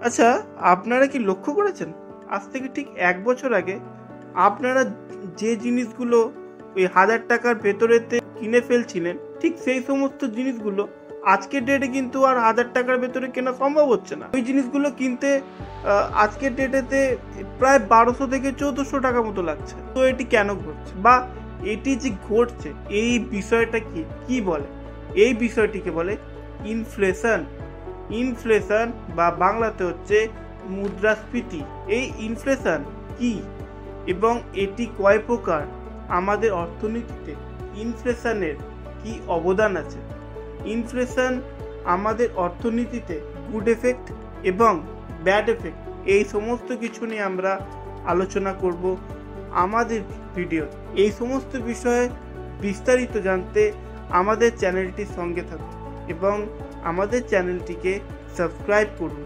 আচ্ছা, আপনারা কি লক্ষ্য করেছেন আজ থেকে ঠিক 1 বছর আগে আপনারা যে জিনিসগুলো ওই 1000 টাকার ভেতরেতে কিনে ফেলছিলেন, ঠিক সেই সমস্ত জিনিসগুলো আজকের ডেটে কিন্তু আর 1000 টাকার ভেতরে কেনা সম্ভব হচ্ছে না। ওই জিনিসগুলো কিনতে আজকের ডেটেতে প্রায় 1200 থেকে 1400 টাকা মতো লাগছে। তো এটি কেন ঘটছে, বা এটি যে ঘটছে এই বিষয়টা কি বলে? এই বিষয়টিকে বলে ইনফ্লেশন। ইনফ্লেশন বা বাংলাতে হচ্ছে মুদ্রাস্ফীতি। এই ইনফ্লেশন কি এবং এটি কয় প্রকার, আমাদের অর্থনীতিতে ইনফ্লেশনের কি অবদান আছে, ইনফ্লেশন আমাদের অর্থনীতিতে গুড এফেক্ট এবং ব্যাড এফেক্ট, এই সমস্ত কিছু নিয়ে আমরা আলোচনা করব আমাদের ভিডিও। এই সমস্ত বিষয়ে বিস্তারিত জানতে আমাদের চ্যানেলটির সঙ্গে থাকুন এবং আমাদের চ্যানেলটিকে সাবস্ক্রাইব করুন।